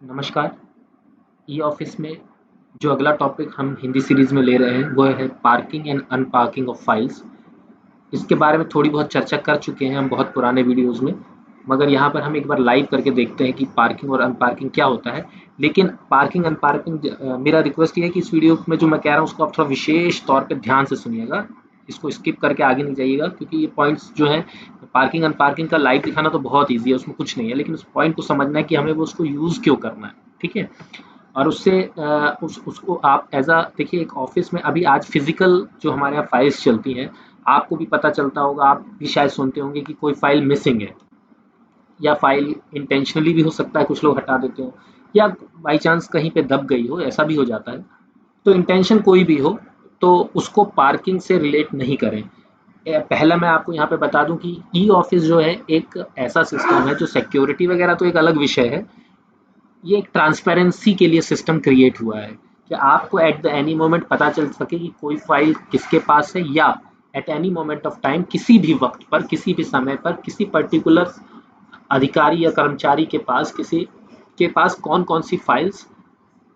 नमस्कार। E office में जो अगला टॉपिक हम हिंदी सीरीज में ले रहे हैं वो है पार्किंग एंड अनपार्किंग ऑफ फाइल्स। इसके बारे में थोड़ी बहुत चर्चा कर चुके हैं हम बहुत पुराने वीडियोस में, मगर यहाँ पर हम एक बार लाइव करके देखते हैं कि पार्किंग और अनपार्किंग क्या होता है। लेकिन पार्किंग अनपार्किंग मेरा रिक्वेस्ट ये है कि इस वीडियो में जो मैं कह रहा हूँ उसको आप थोड़ा विशेष तौर पे ध्यान से सुनिएगा। इसको स्किप करके आगे नहीं जाइएगा, क्योंकि ये पॉइंट्स जो हैं, पार्किंग अनपार्किंग का लाइव दिखाना तो बहुत ईजी है, उसमें कुछ नहीं है, लेकिन उस पॉइंट को समझना है कि हमें वो उसको यूज़ क्यों करना है। ठीक है। और उससे उसको आप एज अ देखिए, एक ऑफिस में अभी आज फिजिकल जो हमारे यहाँ फाइल्स चलती हैं, आपको भी पता चलता होगा, आप भी शायद सुनते होंगे कि कोई फाइल मिसिंग है, या फाइल इंटेंशनली भी हो सकता है, कुछ लोग हटा देते हो, या बाई चांस कहीं पे दब गई हो, ऐसा भी हो जाता है। तो इंटेंशन कोई भी हो, तो उसको पार्किंग से रिलेट नहीं करें। पहला मैं आपको यहाँ पे बता दूं कि ई ऑफिस जो है एक ऐसा सिस्टम है जो सिक्योरिटी वगैरह तो एक अलग विषय है, ये एक ट्रांसपेरेंसी के लिए सिस्टम क्रिएट हुआ है कि आपको एट द एनी मोमेंट पता चल सके कि कोई फाइल किसके पास है, या at any moment of time किसी भी वक्त पर, किसी भी समय पर, किसी पर्टिकुलर अधिकारी या कर्मचारी के पास, किसी के पास कौन कौन सी फाइल्स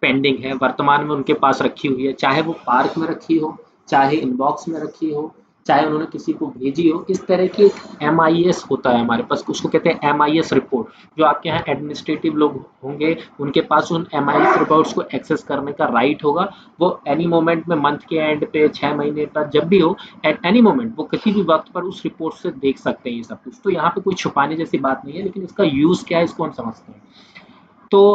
पेंडिंग है, वर्तमान में उनके पास रखी हुई है, चाहे वो पार्क में रखी हो, चाहे इनबॉक्स में रखी हो, चाहे उन्होंने किसी को भेजी हो। इस तरह की एक MIS होता है हमारे पास, उसको कहते हैं MIS रिपोर्ट। जो आपके यहाँ एडमिनिस्ट्रेटिव लोग होंगे, उनके पास उन MIS रिपोर्ट्स को एक्सेस करने का राइट होगा। वो एनी मोमेंट में, मंथ के एंड पे, 6 महीने पर, जब भी हो, एट एनी मोमेंट वो किसी भी वक्त पर उस रिपोर्ट से देख सकते हैं ये सब कुछ। तो यहाँ पे कोई छुपाने जैसी बात नहीं है, लेकिन इसका यूज़ क्या है इसको हम समझते हैं। तो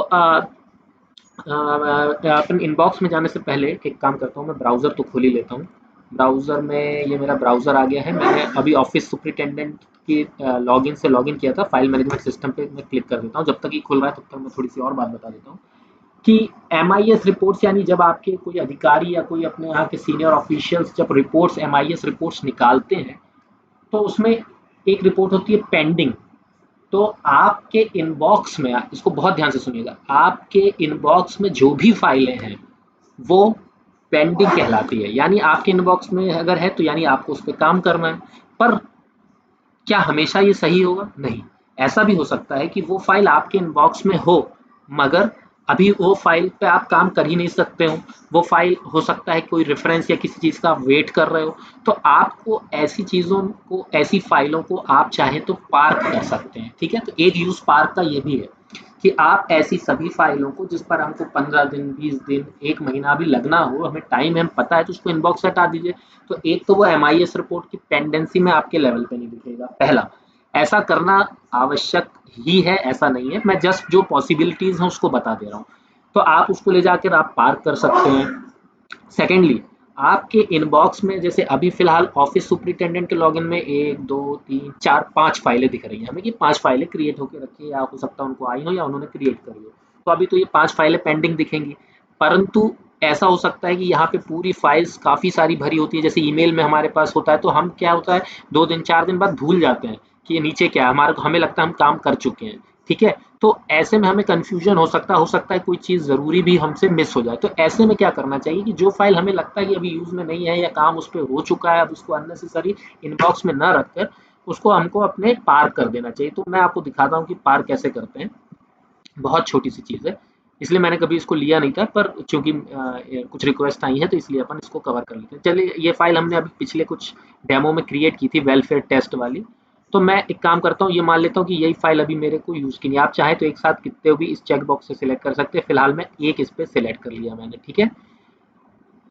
अपन इनबॉक्स में जाने से पहले एक काम करता हूँ, मैं ब्राउज़र तो खोल ही लेता हूँ। ब्राउज़र में ये मेरा ब्राउज़र आ गया है। मैंने अभी ऑफिस सुपरिटेंडेंट की लॉगिन से लॉगिन किया था। फाइल मैनेजमेंट सिस्टम पे मैं क्लिक कर देता हूँ। जब तक ये खुल रहा है तब तक मैं थोड़ी सी और बात बता देता हूँ कि MIS रिपोर्ट्स, यानी जब आपके कोई अधिकारी या कोई अपने यहाँ के सीनियर ऑफिशियल्स जब रिपोर्ट्स, MIS रिपोर्ट्स निकालते हैं, तो उसमें एक रिपोर्ट होती है पेंडिंग। तो आपके इनबॉक्स में, इसको बहुत ध्यान से सुनिएगा, आपके इनबॉक्स में जो भी फाइलें हैं वो पेंडिंग कहलाती है। यानी आपके इनबॉक्स में अगर है तो यानी आपको उस पर काम करना है। पर क्या हमेशा ये सही होगा? नहीं। ऐसा भी हो सकता है कि वो फाइल आपके इनबॉक्स में हो, मगर अभी वो फाइल पे आप काम कर ही नहीं सकते हो। वो फाइल हो सकता है कोई रेफरेंस या किसी चीज़ का आप वेट कर रहे हो। तो आपको ऐसी चीज़ों को, ऐसी फाइलों को आप चाहें तो पार्क कर सकते हैं। ठीक है। तो एक यूज़ पार्क का ये भी है कि आप ऐसी सभी फाइलों को जिस पर हमको 15 दिन, 20 दिन, 1 महीना भी लगना हो, हमें टाइम है, हम पता है, तो उसको इनबॉक्स से हटा दीजिए। तो एक तो वो MIS रिपोर्ट की पेंडेंसी में आपके लेवल पे नहीं दिखेगा। पहला, ऐसा करना आवश्यक ही है, ऐसा नहीं है, मैं जस्ट जो पॉसिबिलिटीज हैं उसको बता दे रहा हूँ। तो आप उसको ले जाकर आप पार्क कर सकते हैं। सेकेंडली, आपके इनबॉक्स में जैसे अभी फिलहाल ऑफिस सुपरिटेंडेंट के लॉगिन में 1 2 3 4 5 फाइलें दिख रही हैं हमें कि 5 फाइलें क्रिएट होकर रखी है, या हो सकता है उनको आई हो या उन्होंने क्रिएट करी हो। तो अभी तो ये 5 फाइलें पेंडिंग दिखेंगी। परंतु ऐसा हो सकता है कि यहाँ पे पूरी फाइल्स काफ़ी सारी भरी होती है, जैसे ईमेल में हमारे पास होता है, तो हम क्या होता है 2 दिन 4 दिन बाद भूल जाते हैं कि ये नीचे क्या है, हमारे हमें लगता है हम काम कर चुके हैं। ठीक है। तो ऐसे में हमें कन्फ्यूजन हो सकता है कोई चीज़ ज़रूरी भी हमसे मिस हो जाए। तो ऐसे में क्या करना चाहिए कि जो फाइल हमें लगता है कि अभी यूज़ में नहीं है या काम उस पर हो चुका है, अब उसको अननेसेसरी इनबॉक्स में न रखकर उसको हमको अपने पार्क कर देना चाहिए। तो मैं आपको दिखाता हूँ कि पार्क कैसे करते हैं। बहुत छोटी सी चीज़ है, इसलिए मैंने कभी इसको लिया नहीं था, पर चूंकि कुछ रिक्वेस्ट आई है तो इसलिए अपन इसको कवर कर लेते हैं। चलिए, ये फाइल हमने अभी पिछले कुछ डेमो में क्रिएट की थी, वेलफेयर टेस्ट वाली। तो मैं एक काम करता हूँ, ये मान लेता हूँ कि यही फाइल अभी मेरे को यूज़ की नहीं। आप चाहे तो एक साथ कितने भी इस चेक बॉक्स से सिलेक्ट कर सकते हैं। फिलहाल मैं एक इस पे सिलेक्ट कर लिया मैंने। ठीक है,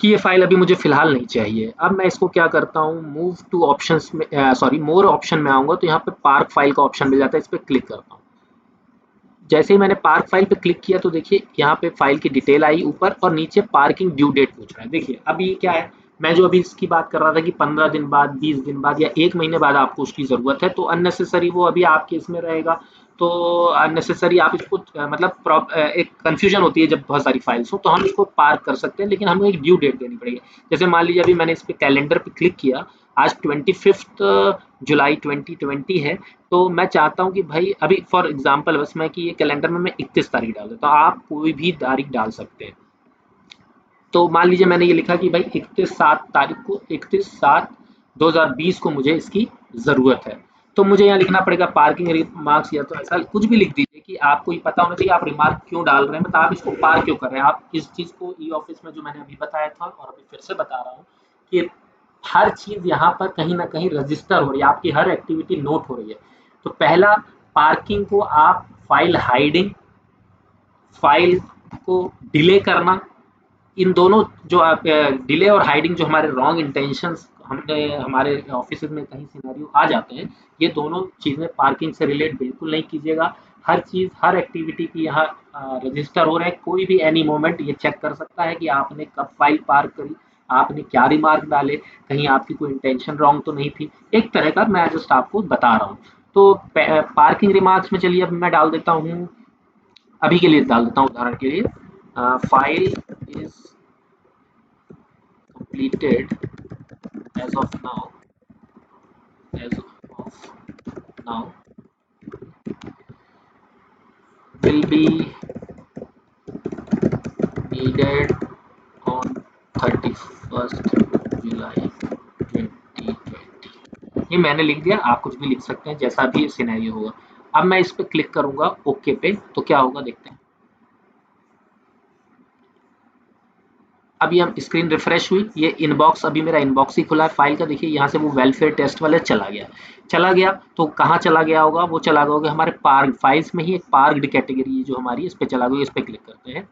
कि ये फाइल अभी मुझे फिलहाल नहीं चाहिए। अब मैं इसको क्या करता हूँ, मूव टू ऑप्शंस में, सॉरी, मोर ऑप्शन में आऊँगा, तो यहाँ पे पार्क फाइल का ऑप्शन मिल जाता है, इस पर क्लिक करता हूँ। जैसे ही मैंने पार्क फाइल पे क्लिक किया तो देखिए यहाँ पे फाइल की डिटेल आई ऊपर, और नीचे पार्किंग ड्यू डेट पूछ रहा है। देखिए अब ये क्या है, मैं जो अभी इसकी बात कर रहा था कि 15 दिन बाद, 20 दिन बाद या 1 महीने बाद आपको उसकी ज़रूरत है, तो अननेसेसरी वो अभी आपके इसमें रहेगा। तो अननेसेसरी आप इसको मतलब एक कन्फ्यूजन होती है जब बहुत सारी फाइल्स हो, तो हम इसको पार्क कर सकते हैं, लेकिन हमें एक ड्यू डेट देनी पड़ेगी। जैसे मान लीजिए अभी मैंने इस पे कैलेंडर पे क्लिक किया, आज 25 जुलाई 2020 है। तो मैं चाहता हूँ कि भाई अभी फॉर एग्जांपल बस मैं कि ये कैलेंडर में मैं 31 तारीख डाल देता हूँ, आप कोई भी तारीख डाल सकते हैं। तो मान लीजिए मैंने ये लिखा कि भाई 31/7 तारीख को, 31/7/2020 को मुझे इसकी ज़रूरत है। तो मुझे यहाँ लिखना पड़ेगा पार्किंग रिमार्क्स, या तो ऐसा कुछ भी लिख दीजिए कि आपको ये पता होना चाहिए आप रिमार्क क्यों डाल रहे हैं, मतलब आप इसको पार क्यों कर रहे हैं। आप इस चीज़ को ई ऑफिस में जो मैंने अभी बताया था और अभी फिर से बता रहा हूँ कि हर चीज़ यहाँ पर कहीं ना कहीं रजिस्टर हो रही है, आपकी हर एक्टिविटी नोट हो रही है। तो पहला, पार्किंग को आप फाइल हाइडिंग, फाइल को डिले करना, इन दोनों जो आप डिले और हाइडिंग जो हमारे रॉन्ग इंटेंशंस हमने हमारे ऑफिस में कहीं सिनेरियो आ जाते हैं, ये दोनों चीज़ें पार्किंग से रिलेट बिल्कुल नहीं कीजिएगा। हर चीज़ हर एक्टिविटी की यहाँ रजिस्टर हो रहे हैं, कोई भी एनी मोमेंट ये चेक कर सकता है कि आपने कब फाइल पार्क करी, आपने क्या रिमार्क डाले, कहीं आपकी कोई इंटेंशन रॉन्ग तो नहीं थी। एक तरह का मैं जस्ट आपको बता रहा हूँ। तो पार्किंग रिमार्क्स में चलिए अब मैं डाल देता हूँ, अभी के लिए डाल देता हूँ उदाहरण के लिए, file is completed as of now, as of now will be needed on 31st July 2020। ये मैंने लिख दिया, आप कुछ भी लिख सकते हैं जैसा भी सिनेरियो होगा। अब मैं इस पे क्लिक करूंगा ओके पे, तो क्या होगा देखते हैं। अभी हम स्क्रीन रिफ्रेश हुई, ये इनबॉक्स अभी मेरा इनबॉक्स ही खुला है फाइल का, देखिए यहाँ से वो वेलफेयर टेस्ट वाले चला गया। तो कहाँ चला गया होगा, वो चला गया होगा हमारे पार्क फाइल्स में ही, एक पार्क्ड कैटेगरी जो हमारी, इस पे चला गया, इस पे क्लिक करते हैं।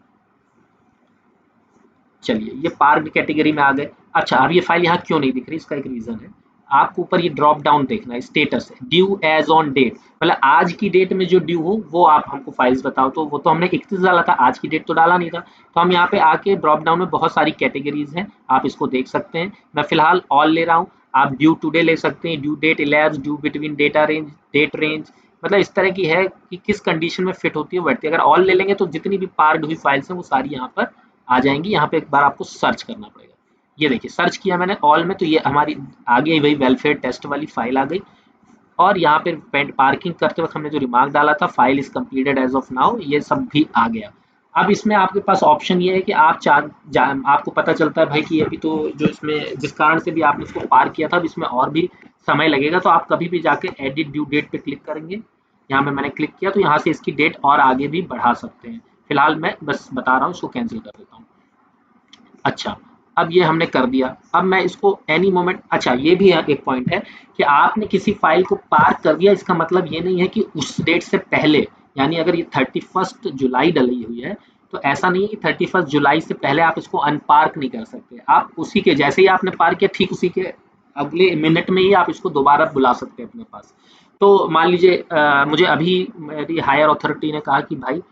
चलिए ये पार्क्ड कैटेगरी में आ गए। अच्छा, अब ये फाइल यहाँ क्यों नहीं दिख रही, इसका एक रीजन है। आपको ऊपर ये ड्रॉप डाउन देखना है, स्टेटस है ड्यू एज ऑन डेट, मतलब आज की डेट में जो ड्यू हो वो आप हमको फाइल्स बताओ। तो वो तो हमने 31 डाला था, आज की डेट तो डाला नहीं था। तो हम यहाँ पे आके ड्रॉप डाउन में बहुत सारी कैटेगरीज हैं, आप इसको देख सकते हैं। मैं फिलहाल ऑल ले रहा हूँ, आप ड्यू टुडे ले सकते हैं, ड्यू डेट इलेज, due between data range, date range, मतलब इस तरह की है कि किस कंडीशन में फिट होती है बैठती है। अगर ऑल ले लेंगे तो जितनी भी पार्क्ड हुई फाइल्स हैं वो सारी यहाँ पर आ जाएंगी। यहाँ पे एक बार आपको सर्च करना पड़ेगा। ये देखिए सर्च किया मैंने ऑल में, तो ये हमारी आगे वही वेलफेयर टेस्ट वाली फाइल आ गई। और यहाँ पे पार्किंग करते वक्त हमने जो रिमार्क डाला था, file is completed as of now, ये सब भी आ गया। अब इसमें आपके पास ऑप्शन ये है कि आप आपको पता चलता है भाई कि अभी तो जो इसमें जिस कारण से भी आपने इसको पार किया था, अब इसमें और भी समय लगेगा, तो आप कभी भी जाके एडिट ड्यू डेट पे क्लिक करेंगे। यहाँ पे मैंने क्लिक किया तो यहाँ से इसकी डेट और आगे भी बढ़ा सकते हैं। फिलहाल मैं बस बता रहा हूँ, इसको कैंसिल कर देता हूँ। अच्छा, अब ये हमने कर दिया। अब मैं इसको एनी मोमेंट, अच्छा ये भी एक पॉइंट है कि आपने किसी फाइल को पार कर दिया, इसका मतलब ये नहीं है कि उस डेट से पहले, यानी अगर ये 31 जुलाई डली हुई है तो ऐसा नहीं है कि 31 जुलाई से पहले आप इसको अनपार्क नहीं कर सकते। आप उसी के जैसे ही आपने पार किया, ठीक उसी के अगले मिनट में ही आप इसको दोबारा बुला सकते हैं अपने पास। तो मान लीजिए मुझे अभी मेरी हायर अथॉरिटी ने कहा कि भाई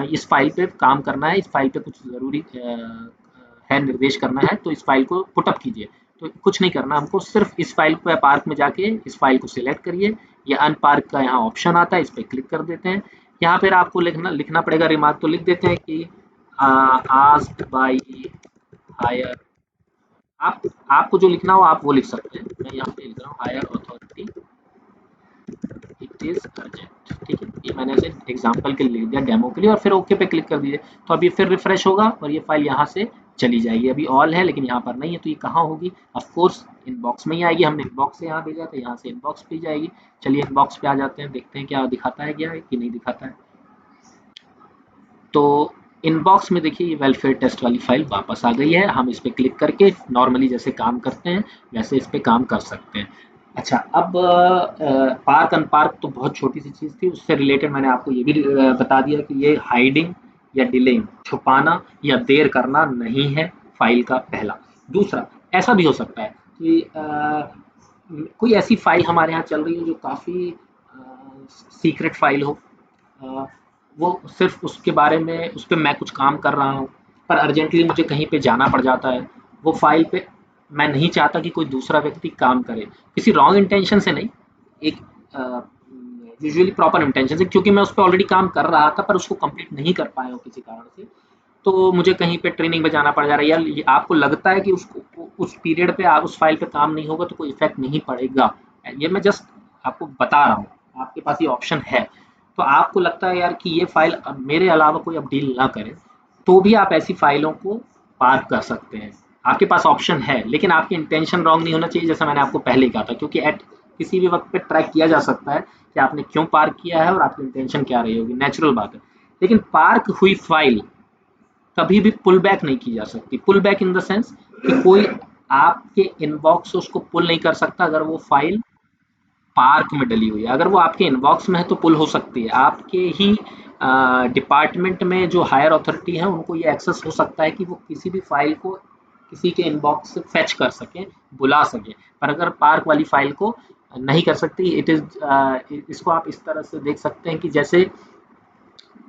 इस फाइल पे काम करना है, इस फाइल पे कुछ ज़रूरी है, निर्देश करना है, तो इस फाइल को पुटअप कीजिए। तो कुछ नहीं करना हमको, सिर्फ इस फाइल पे पार्क में जाके इस फाइल को सिलेक्ट करिए, ये अनपार्क का यहाँ ऑप्शन आता है, इस पर क्लिक कर देते हैं। यहाँ पर आपको लिखना पड़ेगा रिमार्क, तो लिख देते हैं कि आस्क्ड बाय हायर, आप आपको जो लिखना हो आप वो लिख सकते हैं। मैं यहाँ पे लिख रहा हूँ higher authority, it is urgent, ठीक है। ये मैंने ऐसे एग्जांपल के लिए लिख दिया, डेमो के लिए, और फिर ओके पे क्लिक कर दीजिए। तो अभी फिर रिफ्रेश होगा और ये फाइल यहाँ से चली जाएगी। अभी ऑल है लेकिन यहाँ पर नहीं है, तो ये कहाँ होगी, ऑफ कोर्स इनबॉक्स में ही आएगी। हमने इनबॉक्स से यहाँ भेजा, तो यहाँ से इनबॉक्स पे जाएगी। चलिए इनबॉक्स पे आ जाते हैं, देखते हैं क्या दिखाता है, क्या है कि नहीं दिखाता है। तो इनबॉक्स में देखिए ये वेलफेयर टेस्ट वाली फाइल वापस आ गई है। हम इस पर क्लिक करके नॉर्मली जैसे काम करते हैं वैसे इस पर काम कर सकते हैं। अच्छा, अब पार्क अनपार्क तो बहुत छोटी सी चीज़ थी, उससे रिलेटेड मैंने आपको ये भी बता दिया कि ये हाइडिंग या डिलेइंग, छुपाना या देर करना नहीं है फाइल का पहला। दूसरा, ऐसा भी हो सकता है कि कोई ऐसी फाइल हमारे यहाँ चल रही है जो काफ़ी सीक्रेट फाइल हो, अ, वो सिर्फ उसके बारे में, उस पर मैं कुछ काम कर रहा हूँ पर अर्जेंटली मुझे कहीं पे जाना पड़ जाता है, वो फाइल पे मैं नहीं चाहता कि कोई दूसरा व्यक्ति काम करे, किसी रॉन्ग इंटेंशन से नहीं, एक यूजुअली प्रॉपर इंटेंशन से, क्योंकि मैं उस पर ऑलरेडी काम कर रहा था पर उसको कंप्लीट नहीं कर पाया हूँ किसी कारण से, तो मुझे कहीं पे ट्रेनिंग में जाना पड़ जा रहा है, या आपको लगता है कि उसको उस पीरियड पे आप उस फाइल पे काम नहीं होगा तो कोई इफेक्ट नहीं पड़ेगा। ये मैं जस्ट आपको बता रहा हूँ, आपके पास ये ऑप्शन है। तो आपको लगता है यार कि ये फाइल अब मेरे अलावा कोई अब डील ना करे, तो भी आप ऐसी फाइलों को पार कर सकते हैं। आपके पास ऑप्शन है, लेकिन आपकी इंटेंशन रॉन्ग नहीं होना चाहिए, जैसा मैंने आपको पहले ही कहा था, क्योंकि किसी भी वक्त पे ट्रैक किया जा सकता है कि आपने क्यों पार्क किया है और आपकी इंटेंशन क्या रही होगी, नेचुरल बात है। लेकिन पार्क हुई फाइल कभी भी पुल बैक नहीं की जा सकती। Pull back in the sense कि कोई आपके इनबॉक्स से उसको पुल नहीं कर सकता अगर वो फाइल पार्क में डली हुई है। अगर वो आपके इनबॉक्स में है तो पुल हो सकती है। आपके ही डिपार्टमेंट में जो हायर अथॉरिटी है उनको ये एक्सेस हो सकता है कि वो किसी भी फाइल को किसी के इनबॉक्स से फेच कर सकें, बुला सकें। पर अगर पार्क वाली फाइल को नहीं कर सकती। इट इज इसको आप इस तरह से देख सकते हैं कि जैसे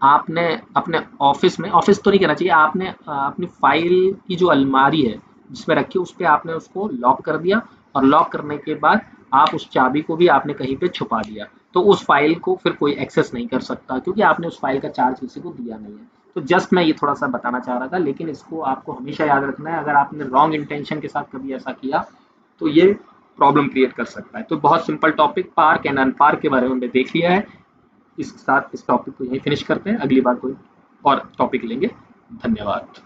आपने अपने ऑफिस में, ऑफिस तो नहीं कहना चाहिए, आपने अपनी फाइल की जो अलमारी है जिसमें रखी उस पर आपने उसको लॉक कर दिया, और लॉक करने के बाद आप उस चाबी को भी आपने कहीं पे छुपा दिया, तो उस फाइल को फिर कोई एक्सेस नहीं कर सकता क्योंकि आपने उस फाइल का चार्ज किसी को दिया नहीं है। तो जस्ट मैं ये थोड़ा सा बताना चाह रहा था, लेकिन इसको आपको हमेशा याद रखना है। अगर आपने रॉन्ग इंटेंशन के साथ कभी ऐसा किया तो ये प्रॉब्लम क्रिएट कर सकता है। तो बहुत सिंपल टॉपिक पार्क एंड अनपार्क के बारे में हमने देख लिया है। इस साथ इस टॉपिक को यहीं फिनिश करते हैं, अगली बार कोई और टॉपिक लेंगे। धन्यवाद।